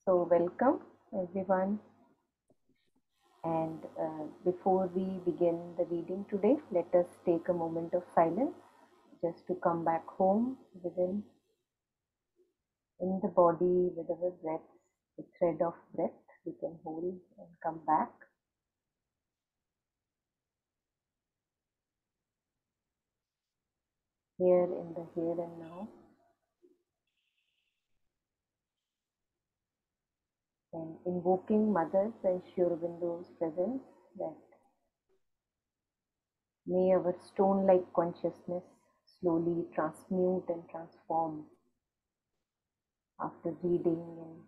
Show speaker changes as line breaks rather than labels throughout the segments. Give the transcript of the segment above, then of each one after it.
So welcome everyone, and before we begin the reading today, let us take a moment of silence just to come back home within, in the body, with our breath, the thread of breath we can hold and come back. Here in the here and now, and invoking Mother's and Sri Aurobindo's presence, that may our stone-like consciousness slowly transmute and transform after reading and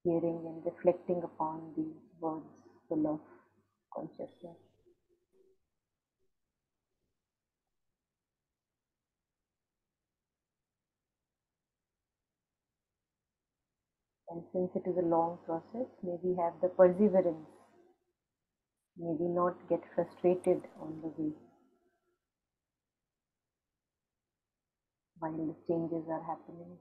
hearing and reflecting upon these words full of consciousness. And since it is a long process, may we have the perseverance, may we not get frustrated on the way while the changes are happening.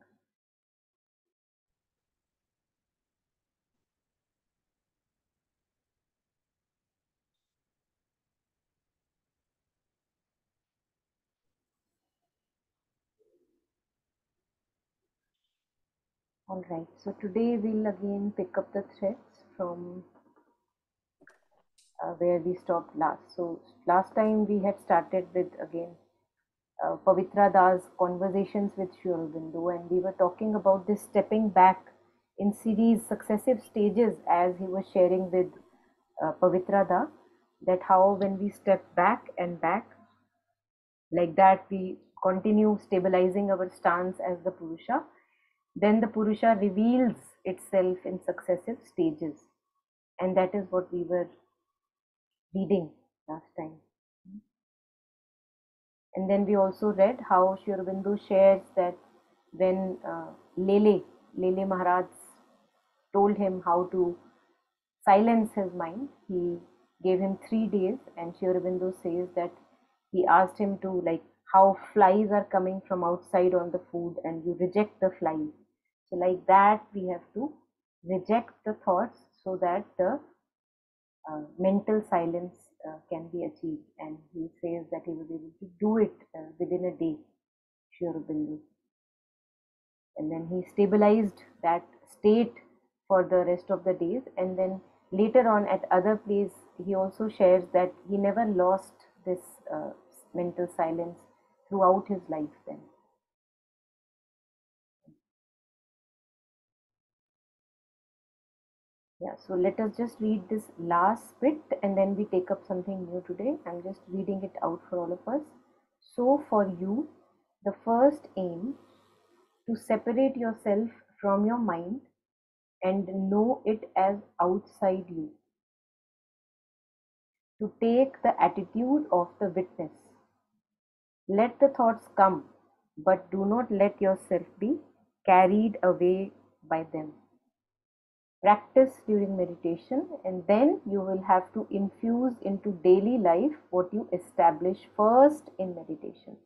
Alright, so today we'll again pick up the threads from where we stopped last. So last time we had started with again Pavitra Das conversations with Sri Aurobindo, and we were talking about this stepping back in series successive stages as he was sharing with Pavitra Da, that how when we step back and back like that we continue stabilizing our stance as the Purusha, then the Purusha reveals itself in successive stages, and that is what we were reading last time. And then we also read how Sri Aurobindo shares that when Lele Maharaj told him how to silence his mind, he gave him 3 days, and Sri Aurobindo says that he asked him to, like, how flies are coming from outside on the food and you reject the flies. So like that we have to reject the thoughts so that the mental silence can be achieved, and he says that he was able to do it within a day, Sri Aurobindo. And then he stabilized that state for the rest of the days, and then later on at other place he also shares that he never lost this mental silence throughout his life then. Yeah, so let us just read this last bit and then we take up something new today. I'm just reading it out for all of us. So for you, the first aim to separate yourself from your mind and know it as outside you. To take the attitude of the witness. Let the thoughts come, but do not let yourself be carried away by them. Practice during meditation, and then you will have to infuse into daily life what you establish first in meditation.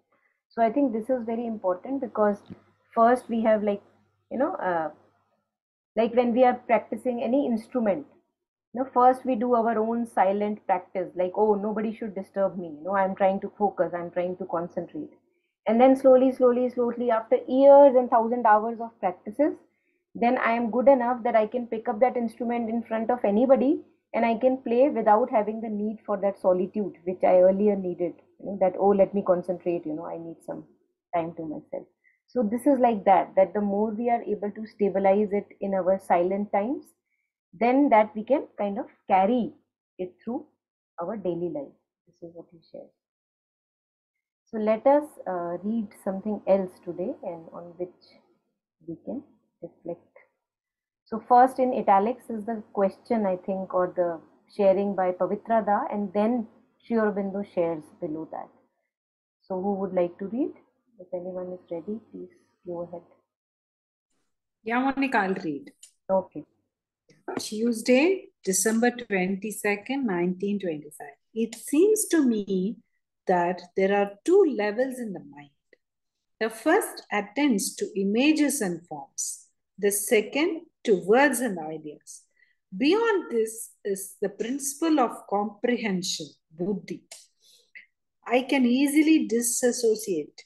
So I think this is very important, because first we have, like, like when we are practicing any instrument, first we do our own silent practice, like, oh, nobody should disturb me, I'm trying to focus, I'm trying to concentrate. And then slowly after years and 1,000 hours of practices, then I am good enough that I can pick up that instrument in front of anybody and I can play without having the need for that solitude which I earlier needed, that, oh, let me concentrate, I need some time to myself. So this is like that the more we are able to stabilize it in our silent times, then that we can kind of carry it through our daily life. This is what he shares. So let us read something else today, and on which we can reflect. So first in italics is the question, I think, or the sharing by Pavitra Da, and then Sri Aurobindo shares below that. So who would like to read? If anyone is ready, please go ahead.
Yeah, Monica, I'll read.
Okay.
Tuesday, December 22nd, 1925. It seems to me that there are 2 levels in the mind. The first attends to images and forms. The second to words and ideas. Beyond this is the principle of comprehension, buddhi. I can easily disassociate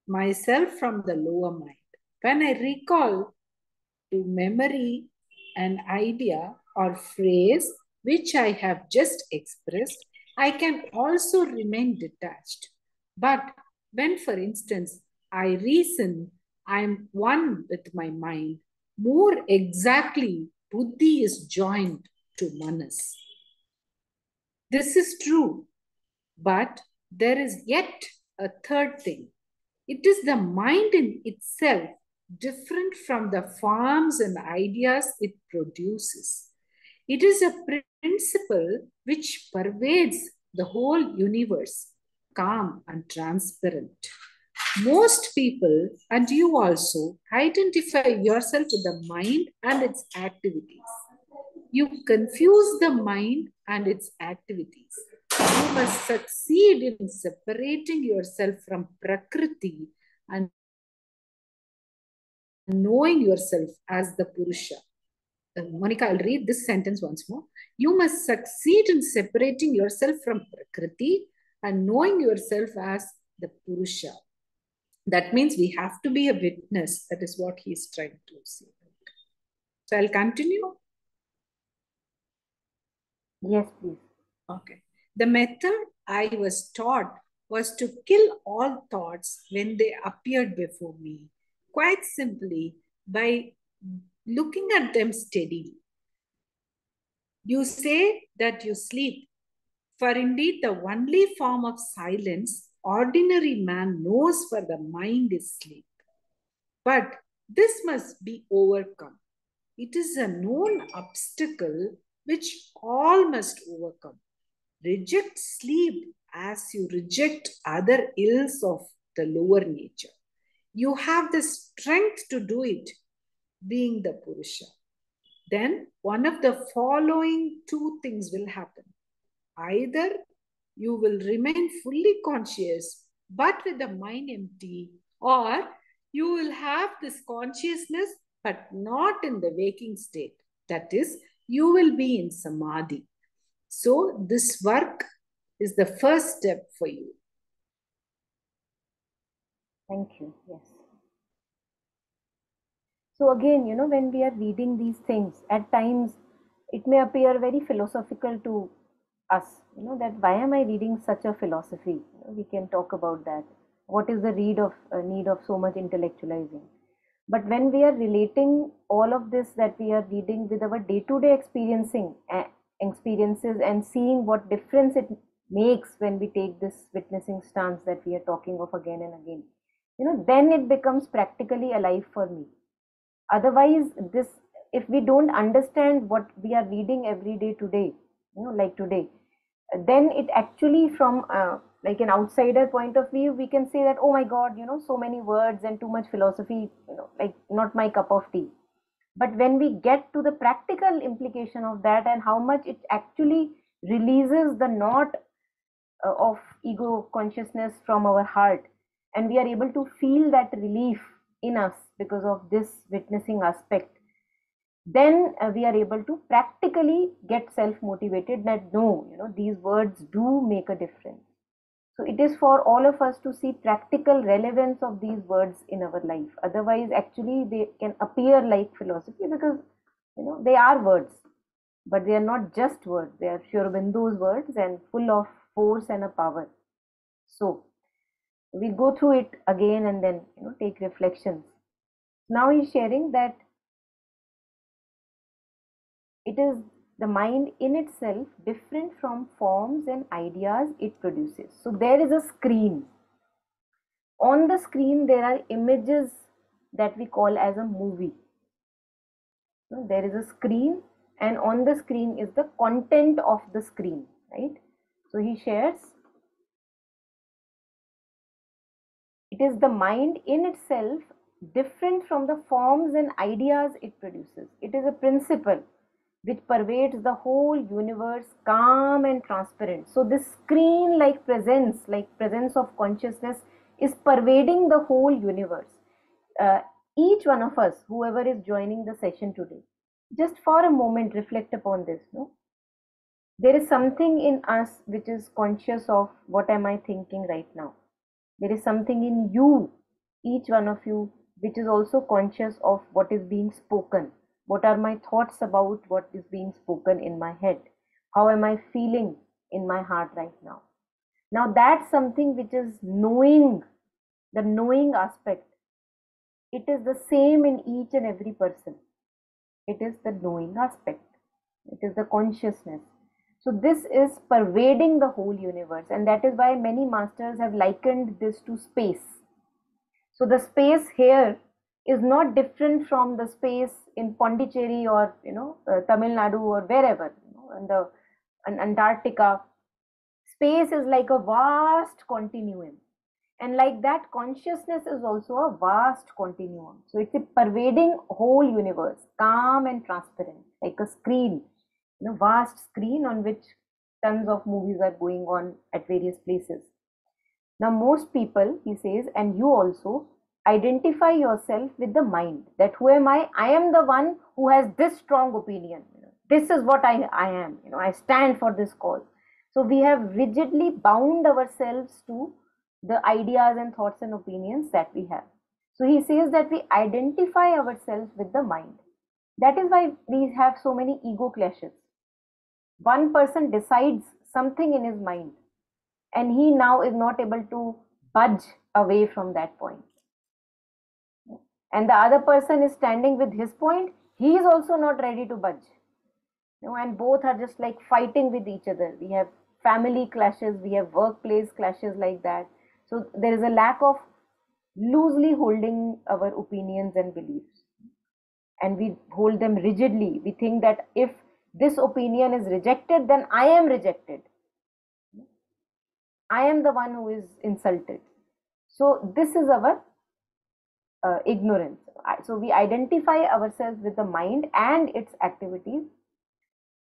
myself from the lower mind. When I recall to memory an idea or phrase which I have just expressed, I can also remain detached. But when, for instance, I reason, I am one with my mind, more exactly, buddhi is joined to manas. This is true, but there is yet a third thing. It is the mind in itself, different from the forms and ideas it produces. It is a principle which pervades the whole universe, calm and transparent. Most people, and you also, identify yourself with the mind and its activities. You confuse the mind and its activities. You must succeed in separating yourself from Prakriti and knowing yourself as the Purusha. Monica, I'll read this sentence once more. You must succeed in separating yourself from Prakriti and knowing yourself as the Purusha. That means we have to be a witness. That is what he is trying to say. So I'll continue.
Yes, please.
Okay. The method I was taught was to kill all thoughts when they appeared before me, quite simply by looking at them steadily. You say that you sleep, for indeed the only form of silence ordinary man knows for the mind is sleep. But this must be overcome. It is a known obstacle which all must overcome. Reject sleep as you reject other ills of the lower nature. You have the strength to do it, being the Purusha. Then one of the following two things will happen. Either you will remain fully conscious but with the mind empty, or you will have this consciousness but not in the waking state. That is, you will be in samadhi. So this work is the first step for you.
Thank you. Yes. So again, when we are reading these things, at times it may appear very philosophical to us, that why am I reading such a philosophy? We can talk about that. What is the need of so much intellectualizing? But when we are relating all of this that we are reading with our day-to-day experiences and seeing what difference it makes when we take this witnessing stance that we are talking of again and again, then it becomes practically alive for me. Otherwise, this if we don't understand what we are reading every day today, like today, then it actually from like an outsider point of view, we can say that, oh my god, so many words and too much philosophy, like not my cup of tea. But when we get to the practical implication of that and how much it actually releases the knot of ego consciousness from our heart, and we are able to feel that relief in us because of this witnessing aspect, then we are able to practically get self motivated that no, these words do make a difference. So it is for all of us to see practical relevance of these words in our life. Otherwise, actually, they can appear like philosophy because they are words, but they are not just words. They are Sri Aurobindo's words and full of force and a power. So we'll go through it again and then take reflections. Now he's sharing that it is the mind in itself different from forms and ideas it produces. So there is a screen. On the screen there are images that we call as a movie. There is a screen, and on the screen is the content of the screen, right? So he shares, it is the mind in itself different from the forms and ideas it produces. It is a principle which pervades the whole universe, calm and transparent. So this screen like presence of consciousness is pervading the whole universe. Each one of us, whoever is joining the session today, just for a moment reflect upon this. No, there is something in us which is conscious of what am I thinking right now. There is something in you, each one of you, which is also conscious of what is being spoken. What are my thoughts about what is being spoken in my head? How am I feeling in my heart right now? Now that's something which is knowing, the knowing aspect. It is the same in each and every person. It is the knowing aspect. It is the consciousness. So this is pervading the whole universe, and that is why many masters have likened this to space. So the space here is not different from the space in Pondicherry or Tamil Nadu or wherever, in the in Antarctica. Space is like a vast continuum, and like that, consciousness is also a vast continuum. So it's a pervading whole universe, calm and transparent, like a screen, vast screen on which tons of movies are going on at various places. Now, most people, he says, and you also, identify yourself with the mind. That who am I? I am the one who has this strong opinion. This is what I am. I stand for this cause. So we have rigidly bound ourselves to the ideas and thoughts and opinions that we have. So he says that we identify ourselves with the mind. That is why we have so many ego clashes. One person decides something in his mind, and he now is not able to budge away from that point. And the other person is standing with his point, he is also not ready to budge. And both are just like fighting with each other. We have family clashes, we have workplace clashes like that. So there is a lack of loosely holding our opinions and beliefs, and we hold them rigidly. We think that if this opinion is rejected, then I am rejected. I am the one who is insulted. So this is our ignorance. So we identify ourselves with the mind and its activities.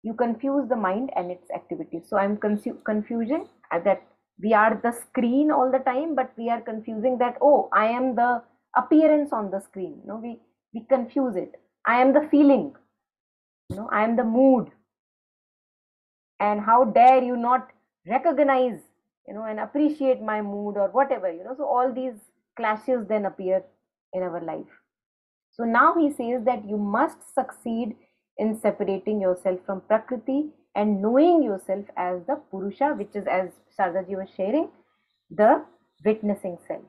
You confuse the mind and its activities. So I'm confusing that we are the screen all the time, but we are confusing that, oh, I am the appearance on the screen. We confuse it. I am the feeling. I am the mood. And how dare you not recognize, and appreciate my mood or whatever. So all these clashes then appear in our life. So now he says that you must succeed in separating yourself from Prakriti and knowing yourself as the Purusha, which is, as Shardaji was sharing, the witnessing self.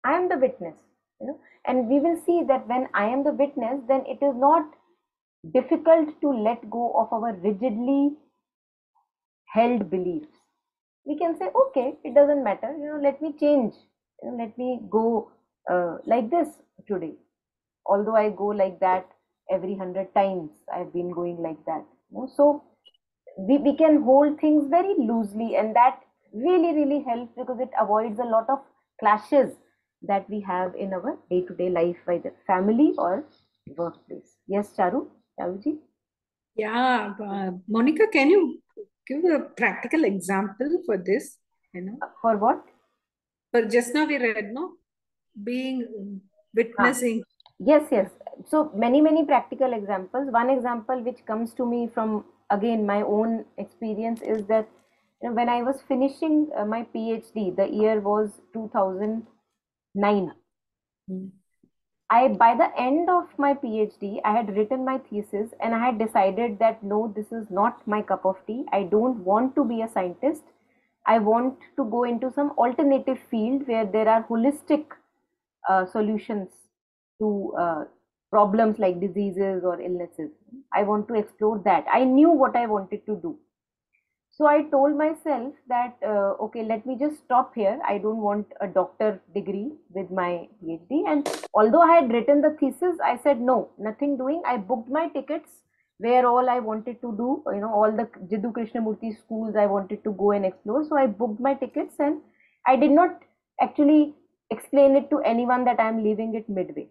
I am the witness, and we will see that when I am the witness, then it is not difficult to let go of our rigidly held beliefs. We can say, okay, it doesn't matter, let me change, let me go like this today. Although I go like that every 100 times, I've been going like that. So we can hold things very loosely, and that really helps, because it avoids a lot of clashes that we have in our day-to-day life, either family or workplace. Yes, Charuji?
Yeah, Monica, can you give a practical example for this?
For what?
But just now we read, no, being witnessing.
Yes. So many practical examples. One example which comes to me from, again, my own experience is that when I was finishing my PhD, the year was 2009. By the end of my PhD, I had written my thesis, and I had decided that no, this is not my cup of tea. I don't want to be a scientist. I want to go into some alternative field where there are holistic solutions to problems like diseases or illnesses. I want to explore that. I knew what I wanted to do. So I told myself that, okay, let me just stop here. I don't want a doctor degree with my PhD. And although I had written the thesis, I said, no, nothing doing. I booked my tickets where all I wanted to do, all the Jiddu Krishnamurti schools I wanted to go and explore. So I booked my tickets, and I did not actually explain it to anyone that I'm leaving it midway.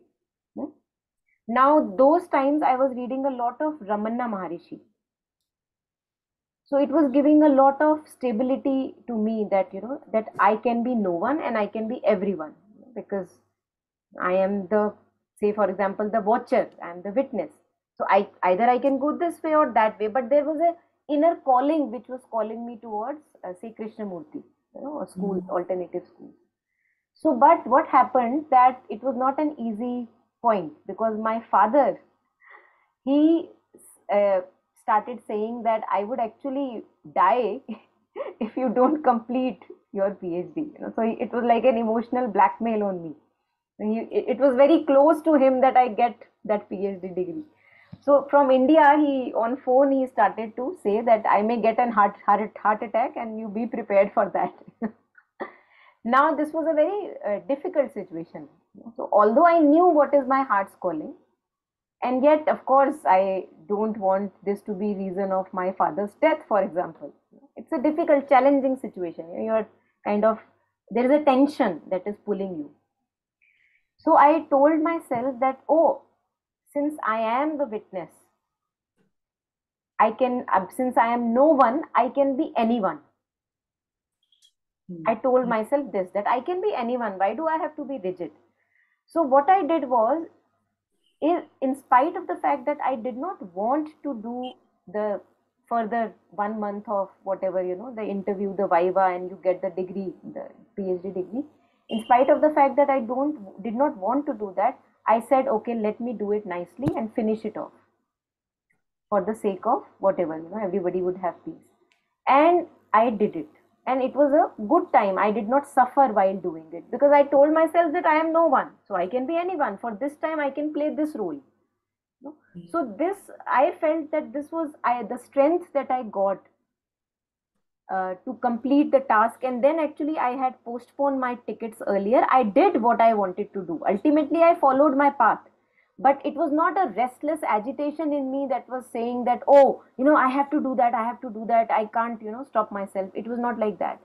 Now, those times I was reading a lot of Ramana Maharishi. So it was giving a lot of stability to me that, that I can be no one and I can be everyone, because I am the, say for example, the watcher, I am the witness. So I either I can go this way or that way, but there was a inner calling which was calling me towards, say, Krishnamurti, a school, alternative school. So, but what happened that it was not an easy point, because my father, he uh, started saying that I would actually die if you don't complete your PhD. So it was like an emotional blackmail on me. It was very close to him that I get that PhD degree. So from India, he on phone he started to say that I may get an heart attack, and you be prepared for that. Now this was a very difficult situation. So although I knew what is my heart's calling, and yet of course I don't want this to be reason of my father's death, for example. It's a difficult, challenging situation. You're kind of, there is a tension that is pulling you. So I told myself that, oh, since I am the witness, I can, since I am no one, I can be anyone. I told myself this, that I can be anyone. Why do I have to be rigid? So what I did was, in spite of the fact that I did not want to do the further 1 month of whatever, the interview, the viva, and you get the degree, the PhD degree. In spite of the fact that I did not want to do that, I said, okay, let me do it nicely and finish it off for the sake of whatever, everybody would have peace. And I did it. And it was a good time. I did not suffer while doing it, because I told myself that I am no one. So I can be anyone. For this time, I can play this role. So this, I felt that this was the strength that I got to complete the task. And then actually I had postponed my tickets earlier. I did what I wanted to do. Ultimately, I followed my path. But it was not a restless agitation in me that was saying that, oh, I have to do that, I have to do that, I can't, stop myself. It was not like that.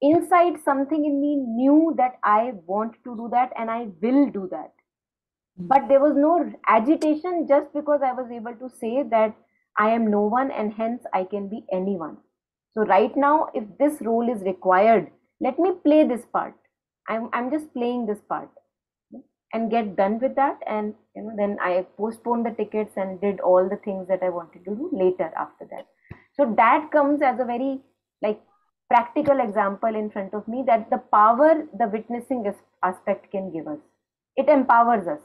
Inside, something in me knew that I want to do that and I will do that. But there was no agitation, just because I was able to say that I am no one and hence I can be anyone. So right now, if this role is required, let me play this part. I'm just playing this part and get done with that. And then I postponed the tickets and did all the things that I wanted to do later after that. So that comes as a very, like, practical example in front of me, that the power the witnessing aspect can give us. It empowers us,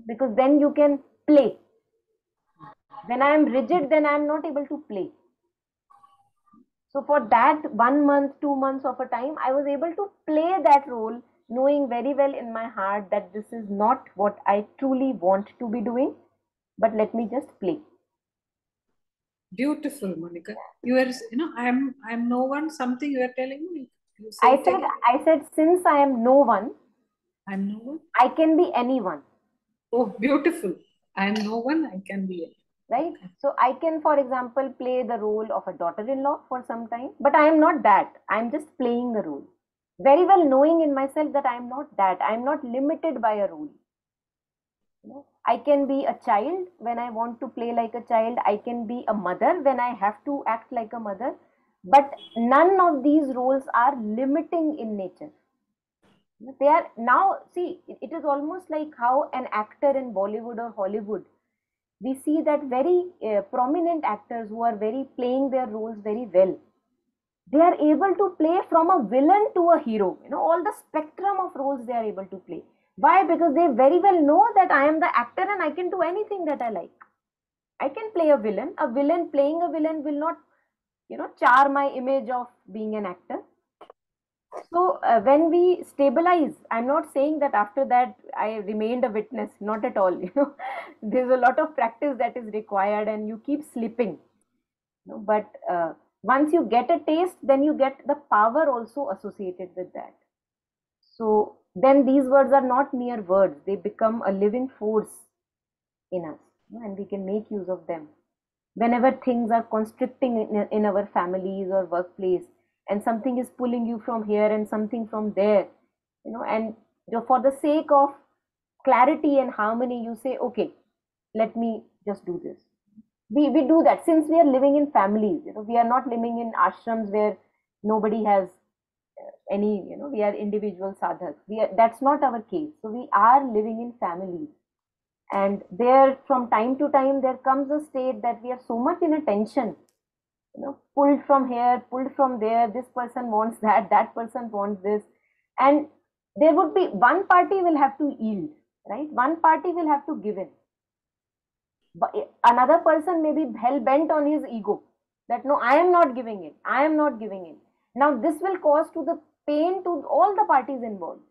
because then you can play. When I am rigid, then I am not able to play. So for that 1 month, 2 months of a time, I was able to play that role, knowing very well in my heart that this is not what I truly want to be doing, but let me just play.
Beautiful, Monica. You are, I'm no one. Something you are telling me. You say
I
it
said,
again.
since I am no one,
I'm no one.
I can be anyone.
Oh, beautiful. I'm no one. I can be it.
Right? So I can, for example, play the role of a daughter-in-law for some time, but I am not that. I'm just playing the role. Very well knowing in myself that I'm not that. I'm not limited by a role. I can be a child when I want to play like a child. I can be a mother when I have to act like a mother. But none of these roles are limiting in nature. They are now, see, it is almost like how an actor in Bollywood or Hollywood, we see that very prominent actors who are very playing their roles very well. They are able to play from a villain to a hero. All the spectrum of roles they are able to play. Why? Because they very well know that I am the actor and I can do anything that I like. I can play a villain. A villain playing a villain will not, char my image of being an actor. So when we stabilize, I'm not saying that after that I remained a witness, not at all. There's a lot of practice that is required, and you keep slipping. But once you get a taste, then you get the power also associated with that. So then these words are not mere words; they become a living force in us, and we can make use of them whenever things are constricting in our families or workplace, and something is pulling you from here and something from there, and for the sake of clarity and harmony, you say, okay, let me just do this. We do that since we are living in families. We are not living in ashrams where nobody has any, we are individual sadhaks. That's not our case. So we are living in families. And there, from time to time, there comes a state that we are so much in a tension, pulled from here, pulled from there. This person wants that, that person wants this. And there would be one party will have to yield, right? One party will have to give in. But another person may be hell bent on his ego that no, I am not giving in, I am not giving in. Now, this will cause to the pain to all the parties involved.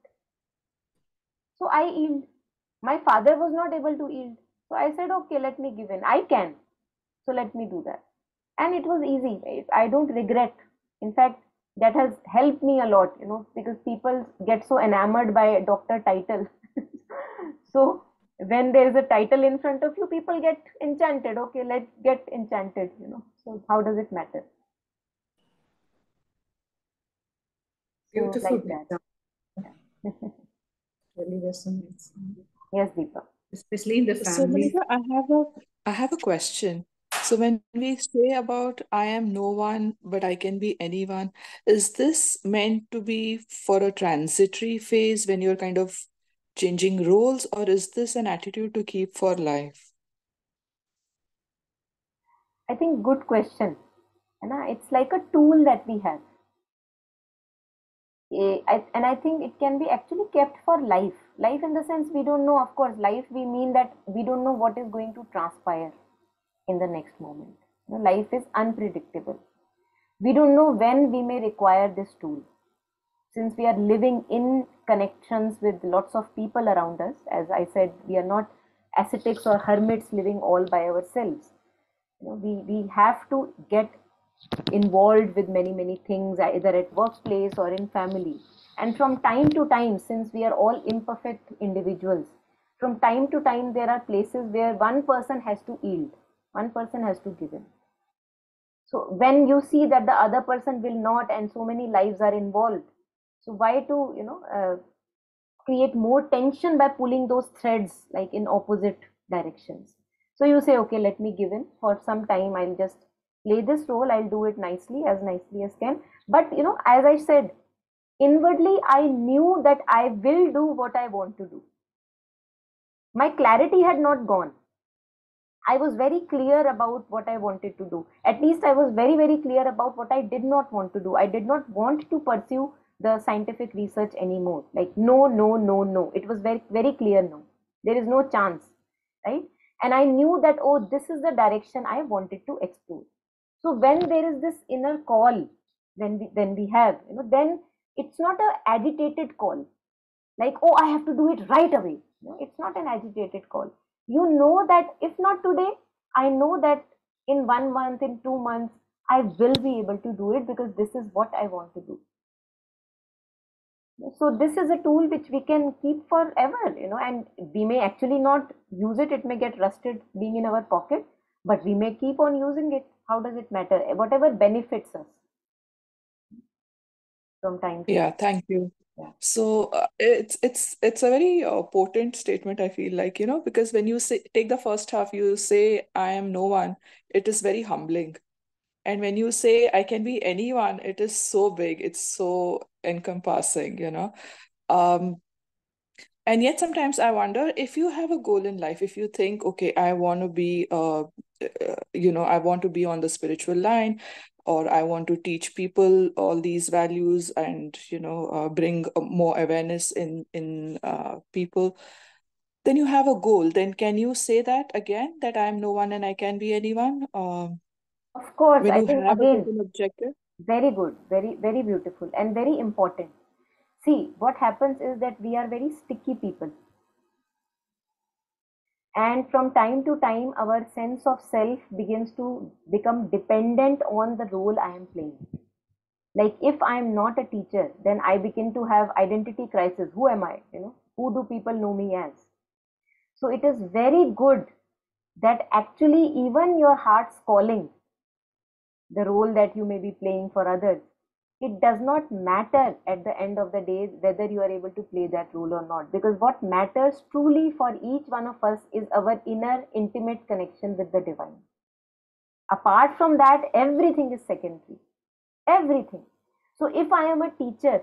So I yield. My father was not able to yield. So I said, okay, let me give in. I can. So let me do that. And it was easy. I don't regret. In fact, that has helped me a lot, because people get so enamored by a doctor title. So when there is a title in front of you, people get enchanted. Okay, let's get enchanted. So how does it matter? So
Beautiful,
like that.
Pavitra.
Yeah.
Really resonates,
Yes, Deepa.
especially in the
So,
family.
Malika, I have a question. So when we say about I am no one, but I can be anyone, is this meant to be for a transitory phase when you're kind of changing roles, or is this an attitude to keep for life?
I think good question. It's like a tool that we have. And I think it can be actually kept for life. Life in the sense we don't know, of course, life we mean that we don't know what is going to transpire in the next moment. Life is unpredictable. We don't know when we may require this tool. Since we are living in connections with lots of people around us, as I said, we are not ascetics or hermits living all by ourselves. We have to get involved with many many things, either at workplace or in family. And from time to time, since we are all imperfect individuals, from time to time there are places where one person has to yield, one person has to give in. So when you see that the other person will not, and so many lives are involved, so why to create more tension by pulling those threads like in opposite directions? So you say, okay, let me give in for some time. I'll just play this role. I'll do it nicely as can. But as I said, inwardly, I knew that I will do what I want to do. My clarity had not gone. I was very clear about what I wanted to do. At least I was very, very clear about what I did not want to do. I did not want to pursue the scientific research anymore. Like, no, no, no, no. It was very, very clear no. There is no chance, right? And I knew that, oh, this is the direction I wanted to explore. So when there is this inner call, when we have, then it's not an agitated call like, oh, I have to do it right away. No, it's not an agitated call. You know that if not today, I know that in 1 month, in 2 months, I will be able to do it because this is what I want to do. So this is a tool which we can keep forever, and we may actually not use it. It may get rusted being in our pocket, but we may keep on using it. How does it matter? Whatever benefits us from time to
Yeah,
time.
thank you.
Yeah.
So it's a very potent statement, I feel like, because when you say take the first half, you say I am no one, it is very humbling. And when you say I can be anyone, it is so big, it's so encompassing. Um, and yet sometimes I wonder if you have a goal in life, if you think, okay, I want to be, I want to be on the spiritual line, or I want to teach people all these values and, bring more awareness in people, then you have a goal. Then can you say that again, that I am no one and I can be anyone?
Of course,
When
I
you
think
have a
again,
certain objective?
very good, very, very beautiful, and very important. See, what happens is that we are very sticky people. And from time to time, our sense of self begins to become dependent on the role I am playing. Like if I am not a teacher, then I begin to have identity crisis. Who am I? Who do people know me as? So it is very good that actually even your heart's calling, the role that you may be playing for others, it does not matter at the end of the day whether you are able to play that role or not, because what matters truly for each one of us is our inner intimate connection with the divine. Apart from that, everything is secondary, everything. So if I am a teacher,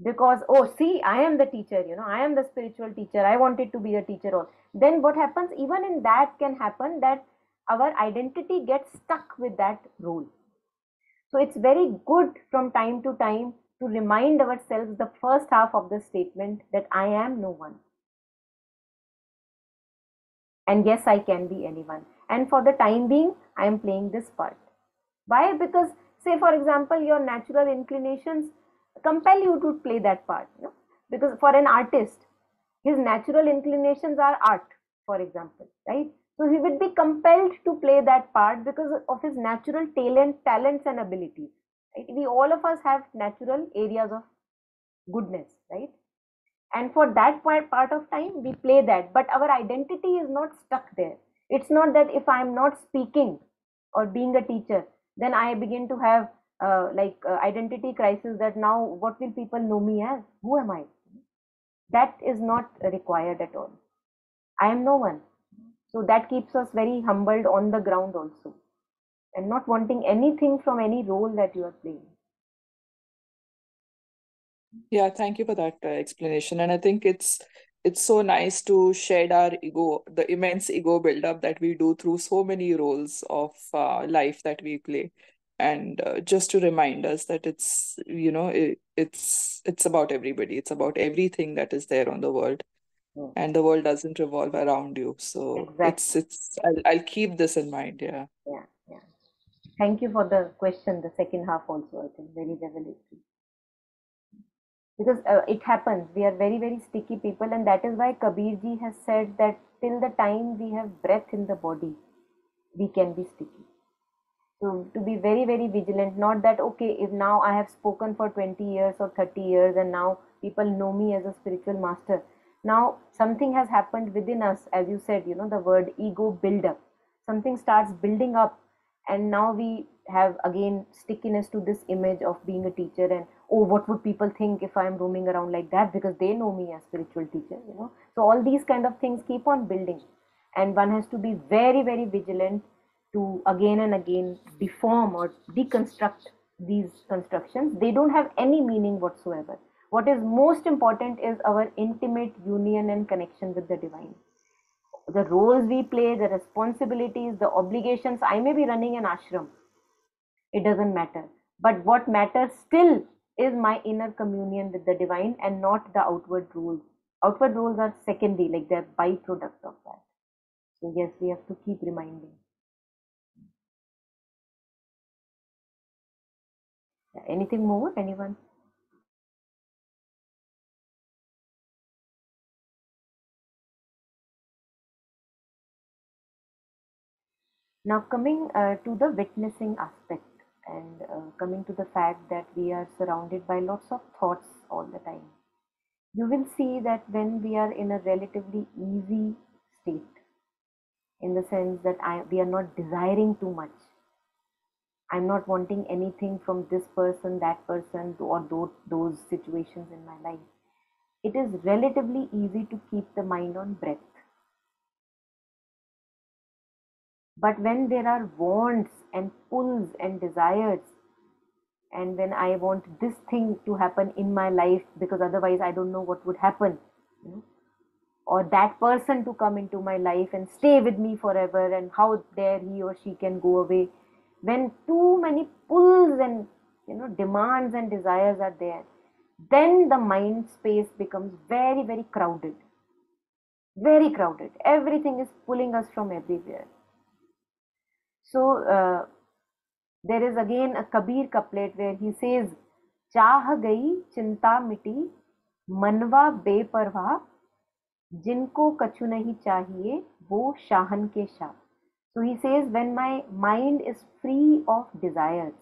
because oh see, I am the teacher, I am the spiritual teacher, I wanted to be a teacher, or then what happens, even in that can happen that our identity gets stuck with that role. So it's very good from time to time to remind ourselves the first half of the statement, that I am no one. And yes, I can be anyone. And for the time being, I am playing this part. Why? Because, say, for example, your natural inclinations compel you to play that part. Because for an artist, his natural inclinations are art, for example, right? So he would be compelled to play that part because of his natural talents and abilities. Right? We all of us have natural areas of goodness, right? And for that part of time we play that, but our identity is not stuck there. It's not that if I'm not speaking or being a teacher, then I begin to have identity crisis, that now what will people know me as, who am I? That is not required at all. I am no one. So that keeps us very humbled on the ground also, and not wanting anything from any role that you are playing.
Yeah, thank you for that explanation. And I think it's so nice to shed our ego, the immense ego buildup that we do through so many roles of life that we play, and just to remind us that it's about everybody. It's about everything that is there on the world,
Hmm.
and the world doesn't revolve around you. So
Exactly.
I'll keep this in mind. Yeah.
Yeah, yeah. Thank you for the question. The second half also, I think, very revelatory. Because it happens, we are very, very sticky people, and that is why Kabir ji has said that till the time we have breath in the body, we can be sticky. So to be very, very vigilant, not that okay, if now I have spoken for 20 years or 30 years and now people know me as a spiritual master, now something has happened within us, as you said, the word ego build up, something starts building up, and now we have again stickiness to this image of being a teacher, and oh, what would people think if I am roaming around like that, because they know me as spiritual teacher. So all these kind of things keep on building, and one has to be very, very vigilant to again and again deform or deconstruct these constructions. They don't have any meaning whatsoever. What is most important is our intimate union and connection with the divine. The roles we play, the responsibilities, the obligations. I may be running an ashram, it doesn't matter. But what matters still is my inner communion with the divine, and not the outward rules. Outward rules are secondary, like they're byproduct of that. So yes, we have to keep reminding. Anything more? Anyone? Now, coming to the witnessing aspect, and coming to the fact that we are surrounded by lots of thoughts all the time, you will see that when we are in a relatively easy state, in the sense that we are not desiring too much, I'm not wanting anything from this person, that person, or those situations in my life, it is relatively easy to keep the mind on breath. But when there are wants and pulls and desires, and when I want this thing to happen in my life because otherwise I don't know what would happen, you know, or that person to come into my life and stay with me forever, and how dare he or she can go away. When too many pulls and demands and desires are there, then the mind space becomes very, very crowded. Very crowded. Everything is pulling us from everywhere. So there is again a Kabir couplet where he says, चाह गई चिंता मिटी मनवा बेपरवाह जिनको कछु नहीं चाहिए वो शाहन के Shah. So he says, when my mind is free of desires,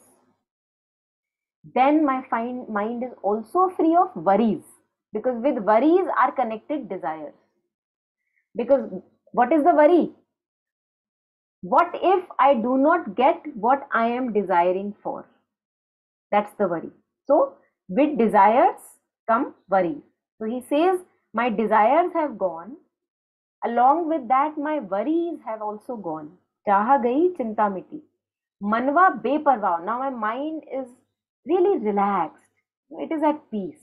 then my mind is also free of worries, because with worries are connected desires. Because what is the worry? What if I do not get what I am desiring for? That's the worry. So with desires come worries. So he says, my desires have gone. Along with that, my worries have also gone. Chaha gayi, chinta miti. Manwa beparwa. Now my mind is really relaxed. It is at peace.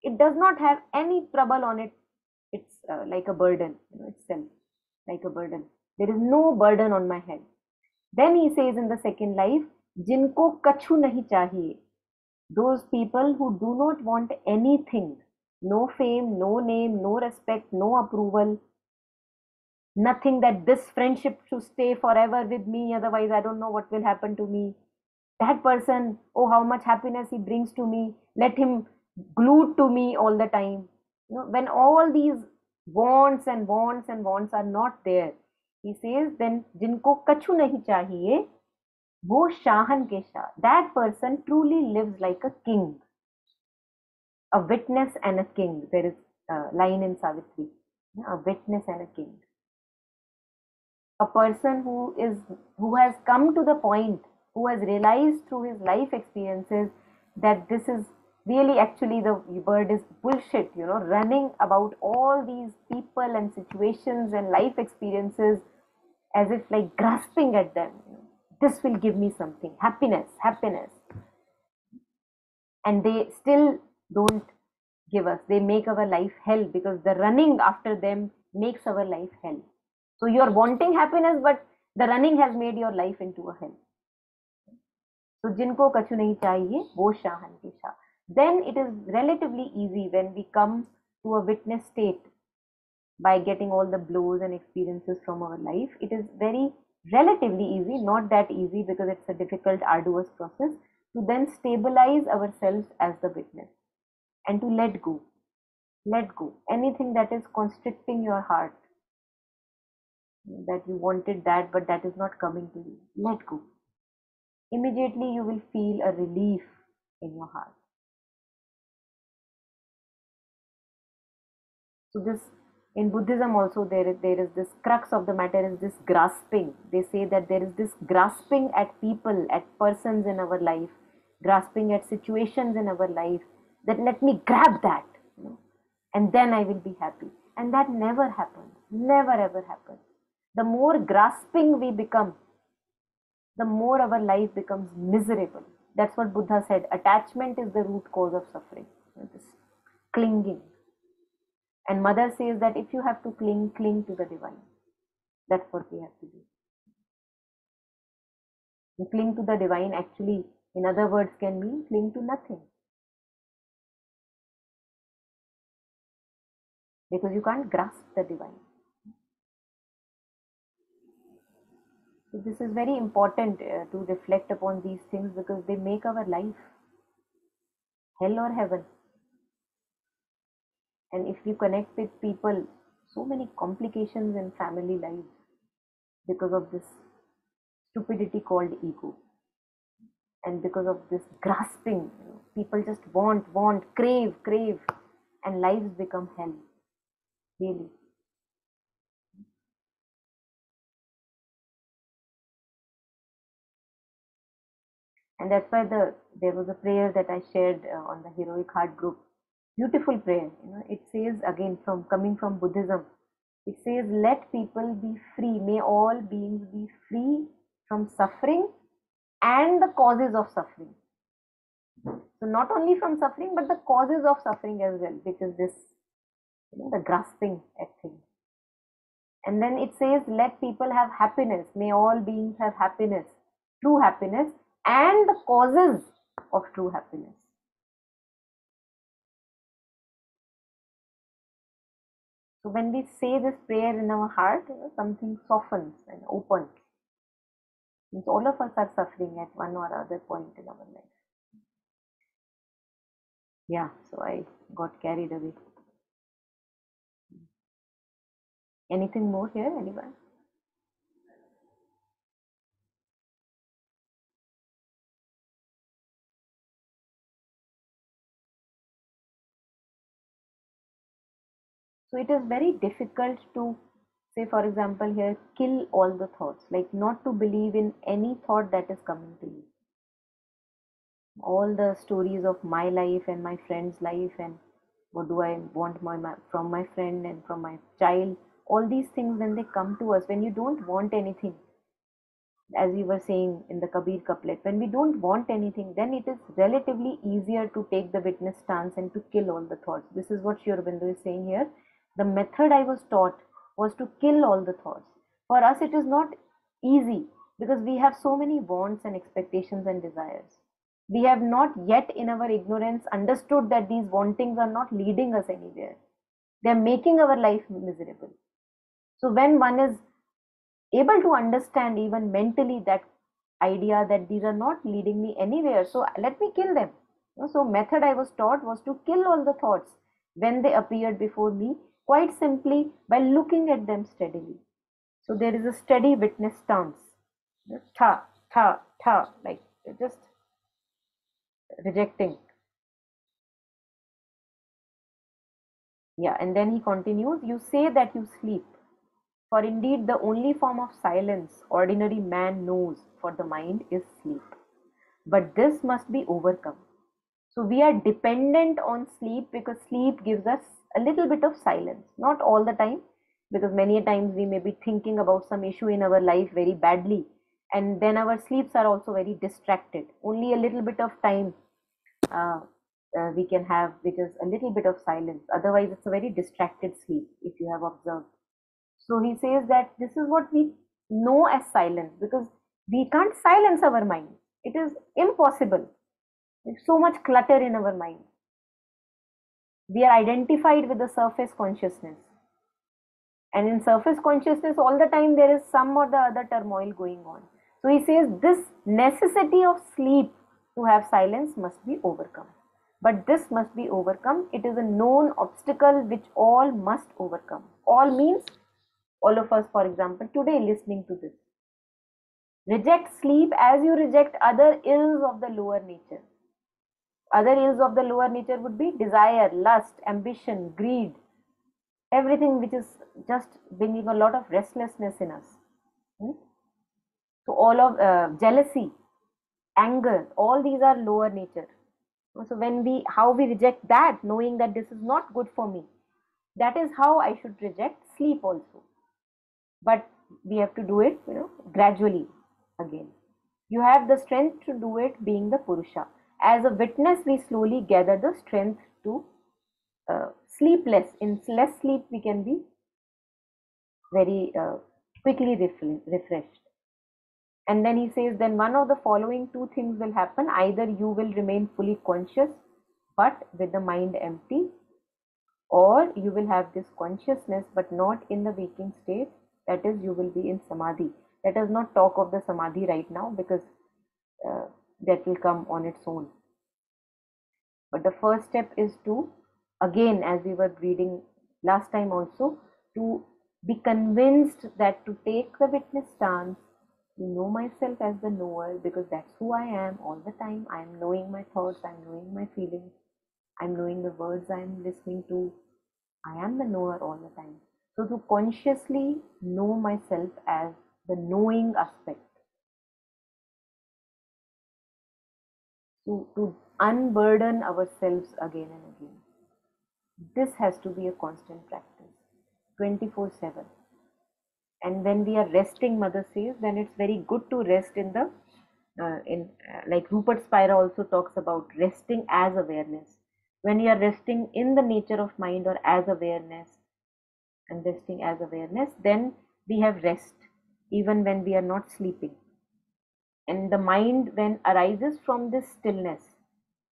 It does not have any trouble on it. It's like a burden, itself, like a burden. There is no burden on my head. Then he says in the second life, जिनको कछु नहीं चाहिए, those people who do not want anything, no fame, no name, no respect, no approval, nothing that this friendship should stay forever with me, otherwise I don't know what will happen to me. That person, oh, how much happiness he brings to me, let him glued to me all the time. When all these wants and wants and wants are not there, he says, then जिनको कछु नहीं चाहिए, वो Shahn के Shah. That person truly lives like a king, a witness and a king. There is a line in Savitri, a witness and a king. A person who has come to the point, who has realized through his life experiences that this is really, actually, the word is bullshit, running about all these people and situations and life experiences as if like grasping at them. This will give me something, happiness, happiness. And they still don't give us. They make our life hell, because the running after them makes our life hell. So you are wanting happiness, but the running has made your life into a hell. So जिनको कछु नहीं चाहिए, वो Shahn के Shah. Then it is relatively easy when we come to a witness state by getting all the blows and experiences from our life. It is very relatively easy, not that easy because it's a difficult, arduous process, to then stabilize ourselves as the witness and to let go. Let go. Anything that is constricting your heart, that you wanted that, but that is not coming to you, let go. Immediately you will feel a relief in your heart. So this, in Buddhism also, there is this crux of the matter, is this grasping. They say that there is this grasping at people, at persons in our life, grasping at situations in our life, that let me grab that, and then I will be happy. And that never happens, never ever happens. The more grasping we become, the more our life becomes miserable. That's what Buddha said. Attachment is the root cause of suffering. This clinging. And Mother says that if you have to cling, cling to the divine. That's what we have to do. And cling to the divine actually, in other words, can mean cling to nothing. Because you can't grasp the divine. So this is very important to reflect upon these things, because they make our life hell or heaven. And if you connect with people, so many complications in family lives because of this stupidity called ego, and because of this grasping. People just want, crave, and lives become hell, really. And that's why there was a prayer that I shared on the Heroic Heart group. Beautiful prayer. It says, again, coming from Buddhism, it says, let people be free. May all beings be free from suffering and the causes of suffering. So not only from suffering, but the causes of suffering as well, which is this, the grasping at things. And then it says, let people have happiness. May all beings have happiness, true happiness, and the causes of true happiness. So when we say this prayer in our heart, something softens and opens. Means all of us are suffering at one or other point in our life. Yeah, so I got carried away. Anything more here, anyone? So it is very difficult to say, for example, here, kill all the thoughts, like not to believe in any thought that is coming to you. All the stories of my life and my friend's life, and what do I want from my friend and from my child, all these things, when they come to us, when you don't want anything, As you were saying in the Kabir couplet, when we don't want anything, then it is relatively easier to take the witness stance and to kill all the thoughts. This is what Sri Aurobindo is saying here. The method I was taught was to kill all the thoughts. For us, it is not easy because we have so many wants and expectations and desires. We have not yet, in our ignorance, understood that these wantings are not leading us anywhere. They are making our life miserable. So, when one is able to understand even mentally that idea that these are not leading me anywhere, so let me kill them. So method I was taught was to kill all the thoughts when they appeared before me, quite simply by looking at them steadily. So there is a steady witness stance, tha tha tha, like just rejecting. Yeah, and then he continues, you say that you sleep, for indeed the only form of silence ordinary man knows for the mind is sleep. But this must be overcome. So we are dependent on sleep because sleep gives us a little bit of silence, not all the time, because many a times we may be thinking about some issue in our life very badly, and then our sleeps are also very distracted. Only a little bit of time uh, we can have, which is a little bit of silence. Otherwise, it's a very distracted sleep, if you have observed. So he says that this is what we know as silence because we can't silence our mind. It is impossible. There's so much clutter in our mind. We are identified with the surface consciousness. And in surface consciousness, all the time there is some or the other turmoil going on. So he says this necessity of sleep to have silence must be overcome. But this must be overcome. It is a known obstacle which all must overcome. All means all of us, for example, today listening to this. Reject sleep as you reject other ills of the lower nature. Other ills of the lower nature would be desire, lust, ambition, greed, everything which is just bringing a lot of restlessness in us. Hmm? So all of jealousy, anger, all these are lower nature. So when how we reject that, knowing that this is not good for me, that is how I should reject sleep also. But we have to do it, gradually again. You have the strength to do it being the Purusha. As a witness, we slowly gather the strength to sleep less. In less sleep, we can be very quickly refreshed. And then he says, then one of the following two things will happen. Either you will remain fully conscious, but with the mind empty, or you will have this consciousness, but not in the waking state. That is, you will be in samadhi. Let us not talk of the samadhi right now because uh, that will come on its own. But the first step is to, again, as we were reading last time also, to be convinced that to take the witness stance, to know myself as the knower, because that's who I am all the time. I'm knowing my thoughts, I'm knowing my feelings, I'm knowing the words I'm listening to. I am the knower all the time. So to consciously know myself as the knowing aspect, to unburden ourselves again and again. This has to be a constant practice, 24/7. And when we are resting, Mother says, then it's very good to rest in the, like Rupert Spira also talks about resting as awareness. When you are resting in the nature of mind or as awareness, and resting as awareness, then we have rest even when we are not sleeping. And the mind, when arises from this stillness,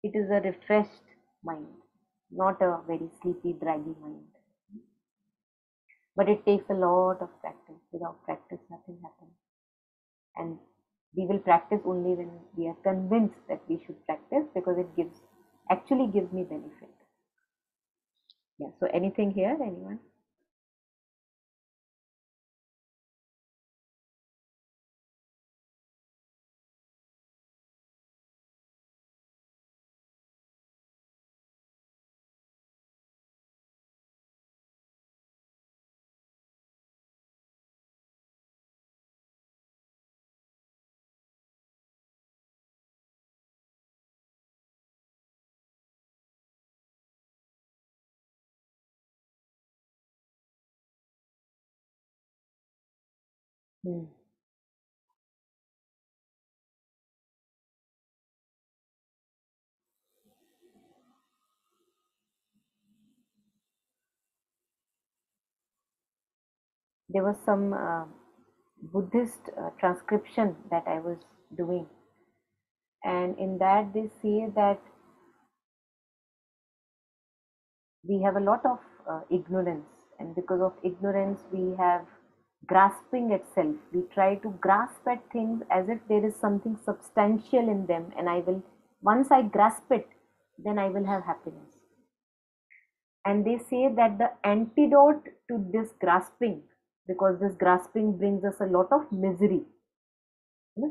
it is a refreshed mind, not a very sleepy, draggy mind. But it takes a lot of practice. Without practice, nothing happens. And we will practice only when we are convinced that we should practice because it actually gives me benefit. Yeah. So anything here, anyone? Hmm. there was some Buddhist transcription that I was doing, and in that they say that we have a lot of ignorance, and because of ignorance we have grasping at self. We try to grasp at things as if there is something substantial in them, and I will, once I grasp it, then I will have happiness. And they say that the antidote to this grasping, because this grasping brings us a lot of misery.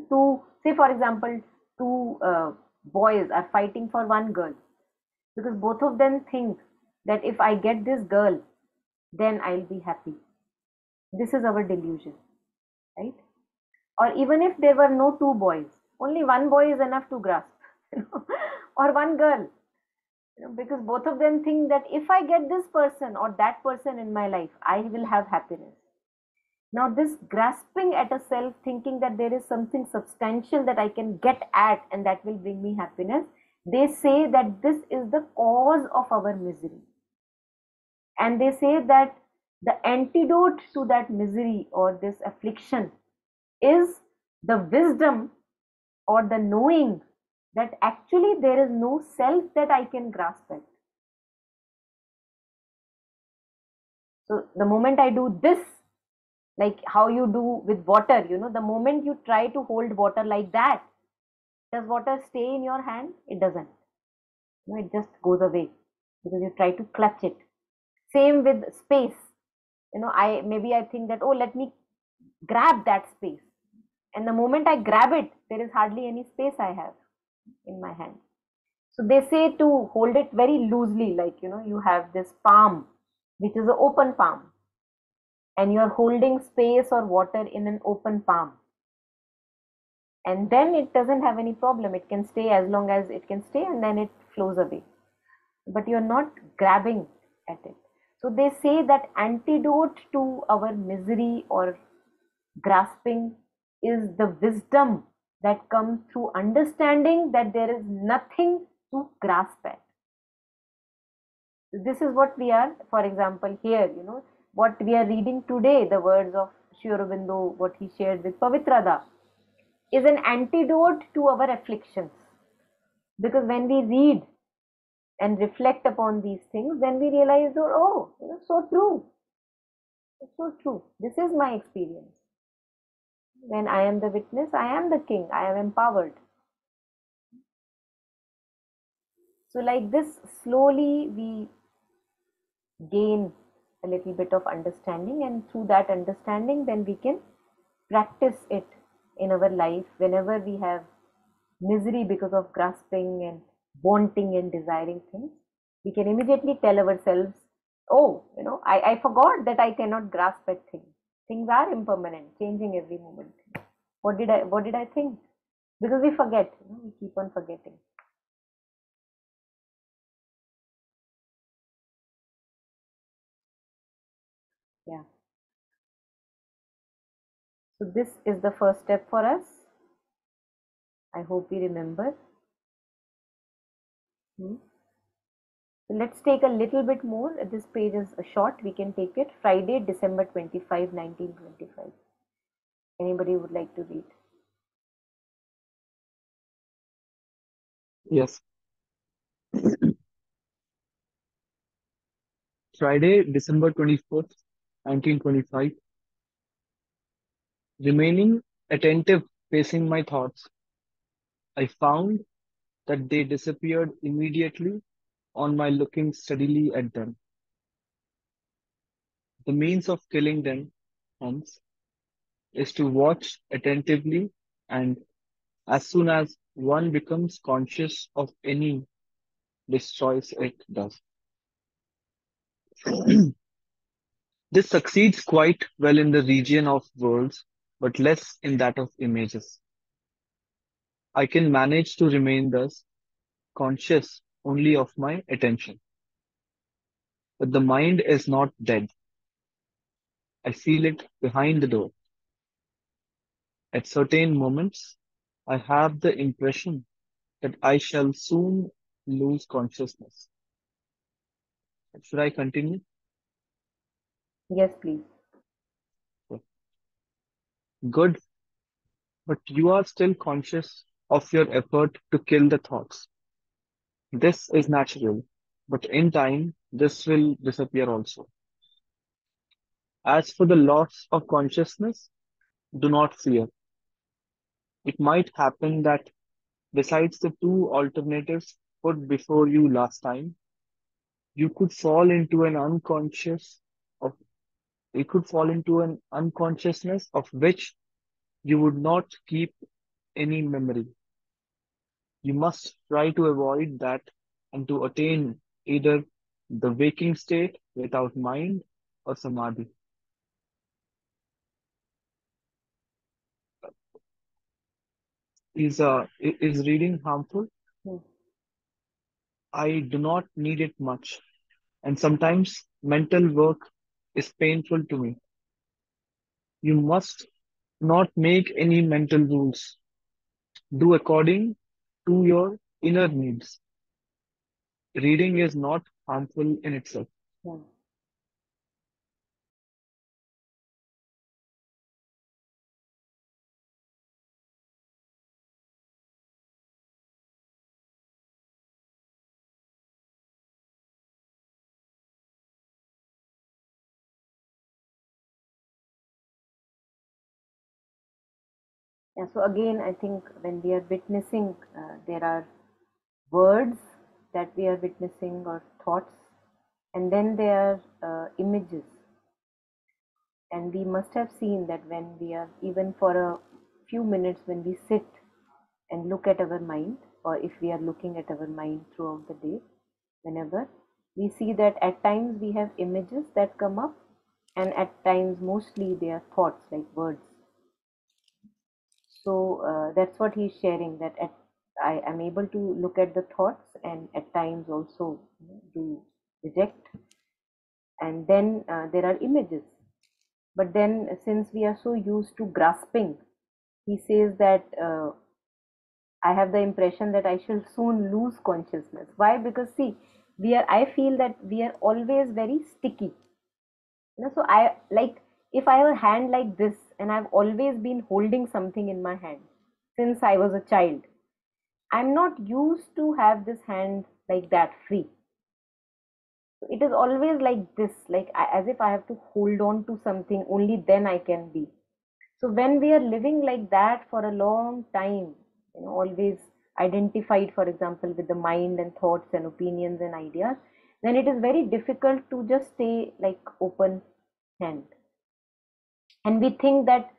To say, for example, two boys are fighting for one girl, because both of them think that if I get this girl, then I'll be happy. This is our delusion, right? Or even if there were no two boys, only one boy is enough to grasp, or one girl, because both of them think that if I get this person or that person in my life, I will have happiness. Now, this grasping at a self, thinking that there is something substantial that I can get at and that will bring me happiness, they say that this is the cause of our misery. And they say that the antidote to that misery or this affliction is the wisdom or the knowing that actually there is no self that I can grasp at. So the moment I do this, like how you do with water, the moment you try to hold water like that, does water stay in your hand? It doesn't. It just goes away because you try to clutch it. Same with space. I think that, oh, let me grab that space. And the moment I grab it, there is hardly any space I have in my hand. So they say to hold it very loosely, like, you have this palm, which is an open palm, and you're holding space or water in an open palm. And then it doesn't have any problem. It can stay as long as it can stay, and then it flows away. But you're not grabbing at it. So they say that antidote to our misery or grasping is the wisdom that comes through understanding that there is nothing to grasp at. This is what we are, for example, here, what we are reading today, the words of Sri Aurobindo, what he shared with Pavitra, is an antidote to our afflictions. Because when we read and reflect upon these things, then we realize, oh, so true. It's so true. This is my experience. When I am the witness, I am the king, I am empowered. So like this, slowly we gain a little bit of understanding, and through that understanding, then we can practice it in our life. Whenever we have misery because of grasping and wanting and desiring things, we can immediately tell ourselves, oh, I forgot that I cannot grasp at things. Things are impermanent, changing every moment. What did I think? Because we forget, we keep on forgetting. Yeah. So this is the first step for us. I hope we remember. So let's take a little bit more. This page is short. We can take it. Friday, December 25, 1925. Anybody would like to read?
Yes. Friday, December 24th, 1925. Remaining attentive, facing my thoughts, I found that they disappeared immediately on my looking steadily at them. The means of killing them, hence, is to watch attentively, and as soon as one becomes conscious of any, destroys it does. This succeeds quite well in the region of words, but less in that of images. I can manage to remain thus conscious only of my attention. But the mind is not dead. I feel it behind the door. At certain moments, I have the impression that I shall soon lose consciousness. Should I continue?
Yes, please.
Good, but you are still conscious of your effort to kill the thoughts. This is natural, but in time, this will disappear also. As for the loss of consciousness, do not fear. It might happen that besides the two alternatives put before you last time, you could fall into an unconscious of you could fall into an unconsciousness of which you would not keep any memory. You must try to avoid that and to attain either the waking state without mind or samadhi. Is reading harmful?
Hmm.
I do not need it much, and sometimes mental work is painful to me. You must not make any mental rules. Do according to your inner needs. Reading is not harmful in itself.
Yeah. Yeah, so again, I think when we are witnessing, there are words that we are witnessing or thoughts, and then there are images. And we must have seen that when we are, even for a few minutes, when we sit and look at our mind, or if we are looking at our mind throughout the day, whenever we see that at times we have images that come up, and at times mostly they are thoughts like words. So that's what he's sharing, that I am able to look at the thoughts and at times also, do reject. And then there are images. But then, since we are so used to grasping, he says that I have the impression that I shall soon lose consciousness. Why? Because see, I feel that we are always very sticky. So I like, if I have a hand like this and I've always been holding something in my hand since I was a child, I'm not used to have this hand like that free. So it is always like this, like as if I have to hold on to something, only then I can be. So when we are living like that for a long time, always identified, for example, with the mind and thoughts and opinions and ideas, then it is very difficult to just stay like open hand. And we think that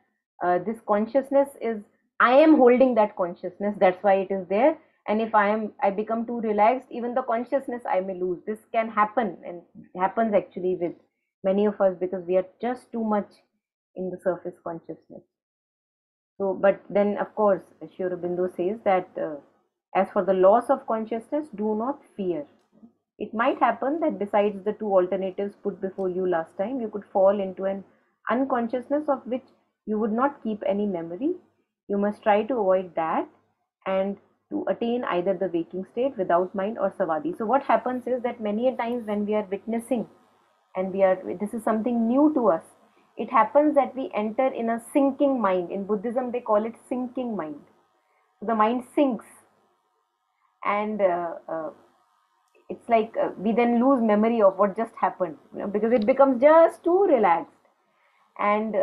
this consciousness is, I am holding that consciousness, that's why it is there. And if I become too relaxed, even the consciousness I may lose. This can happen, and happens actually with many of us, because we are just too much in the surface consciousness. So, but then of course, Sri Aurobindo says that as for the loss of consciousness, do not fear. It might happen that besides the two alternatives put before you last time, you could fall into an unconsciousness of which you would not keep any memory. You must try to avoid that and to attain either the waking state without mind or samadhi. So what happens is that many a times when we are witnessing, and this is something new to us, it happens that we enter in a sinking mind. In Buddhism they call it sinking mind. So the mind sinks, and it's like we then lose memory of what just happened, because it becomes just too relaxed. And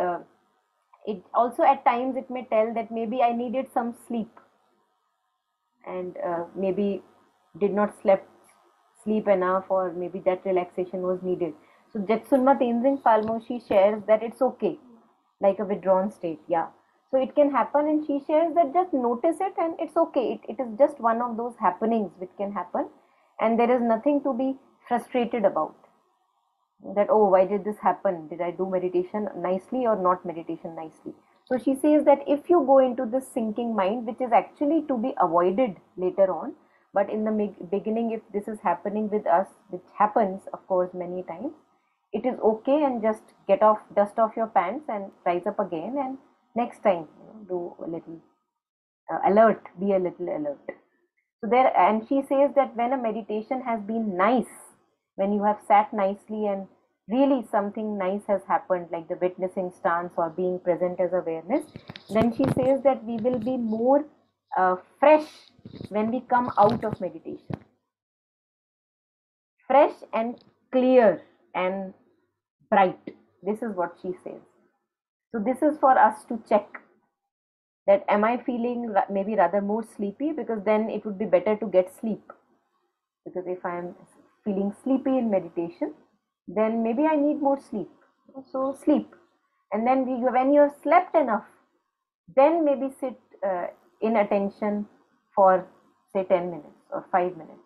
it also at times it may tell that maybe I needed some sleep, and maybe did not sleep enough, or maybe that relaxation was needed. So Jetsunma Tenzing Palmo, she shares that it's okay, like a withdrawn state. Yeah. So it can happen, and she shares that just notice it and it's okay. It is just one of those happenings which can happen, and there is nothing to be frustrated about. That, oh, why did this happen? Did I do meditation nicely or not meditation nicely? So she says that if you go into this sinking mind, which is actually to be avoided later on, but in the beginning, if this is happening with us, which happens of course many times, it is okay, and just dust off your pants and rise up again, and next time, do a little alert, be a little alert. So there, and she says that when a meditation has been nice, when you have sat nicely and really something nice has happened, like the witnessing stance or being present as awareness, then she says that we will be more fresh when we come out of meditation. Fresh and clear and bright. This is what she says. So, this is for us to check that am I feeling maybe rather more sleepy, because then it would be better to get sleep. Because if I am feeling sleepy in meditation, then maybe I need more sleep. So sleep, and then when you have slept enough, then maybe sit in attention for say 10 minutes or 5 minutes.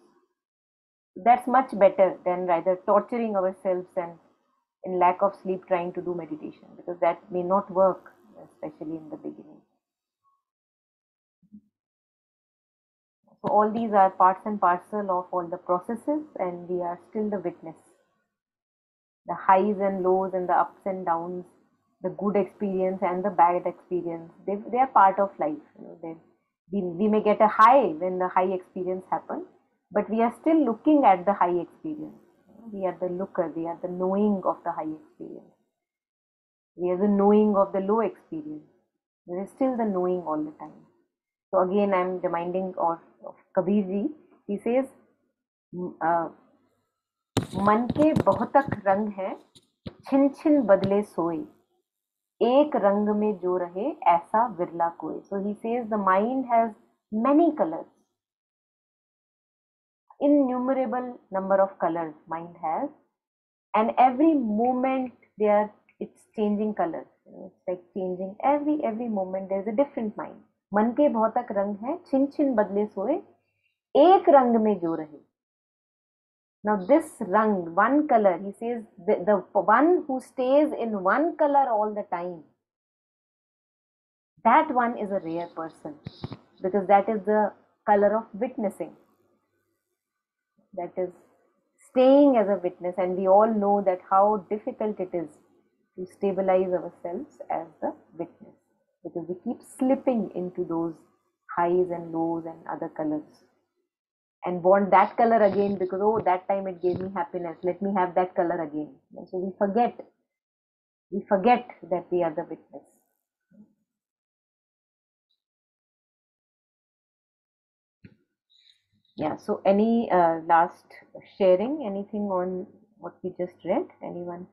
That's much better than rather torturing ourselves and in lack of sleep trying to do meditation, because that may not work, especially in the beginning. So all these are parts and parcel of all the processes, and we are still the witness. The highs and lows and the ups and downs, the good experience and the bad experience, they are part of life. We may get a high when the high experience happens, but we are still looking at the high experience. We are the looker, we are the knowing of the high experience. We are the knowing of the low experience. There is still the knowing all the time. So again, I am reminding of Kabir ji. He says, मन के बहुतक रंग है, छिन छिन बदले सोए, एक रंग में जो रहे ऐसा विरला कोई. So he says the mind has many colors, innumerable number of colors mind has, and every moment it's changing colors. It's like changing every moment. There's a different mind. मन के बहुतक रंग है, छिन छिन बदले सोए, एक रंग में जो रहे. Now this rang, one color, he says the one who stays in one color all the time, that one is a rare person, because that is the color of witnessing. That is staying as a witness, and we all know that how difficult it is to stabilize ourselves as the witness, because we keep slipping into those highs and lows and other colors, and want that color again because, oh, that time it gave me happiness, let me have that color again. And so we forget that we are the witness. Yeah, so any last sharing, anything on what we just read? Anyone?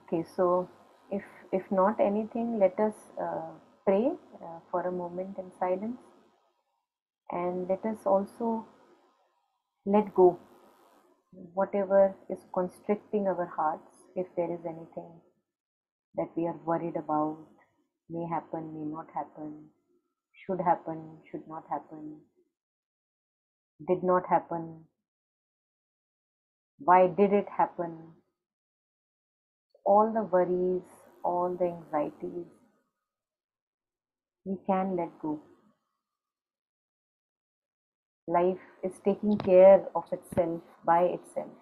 Okay, so if not anything, let us pray for a moment in silence, and let us also let go whatever is constricting our hearts. If there is anything that we are worried about, may happen, may not happen, should happen, should not happen, did not happen, why did it happen? All the worries, all the anxieties, we can let go. Life is taking care of itself by itself.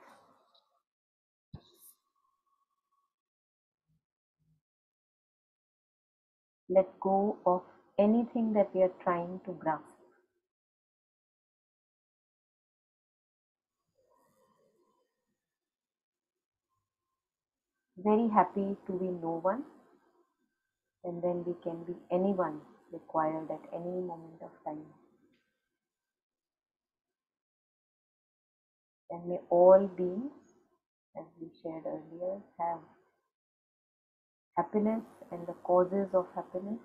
Let go of anything that we are trying to grasp. Very happy to be no one, and then we can be anyone required at any moment of time. And may all beings, as we shared earlier, have happiness and the causes of happiness,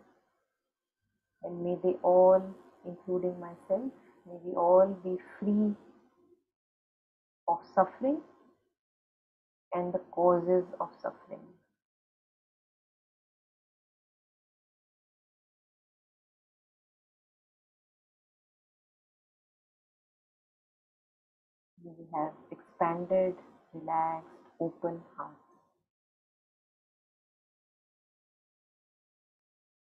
and may they all, including myself, may we all be free of suffering and the causes of suffering. May we have expanded, relaxed, open hearts,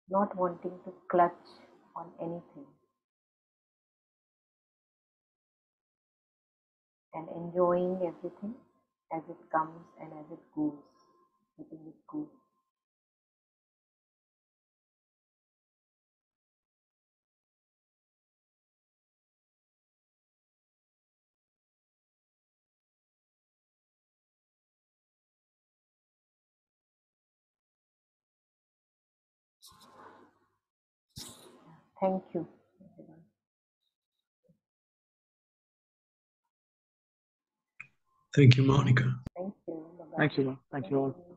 not wanting to clutch on anything. and enjoying everything as it comes and as it goes, letting it go. Thank you, everyone.
Thank you, Monica.
Thank you. Bye-bye.
Thank you. Thank you all.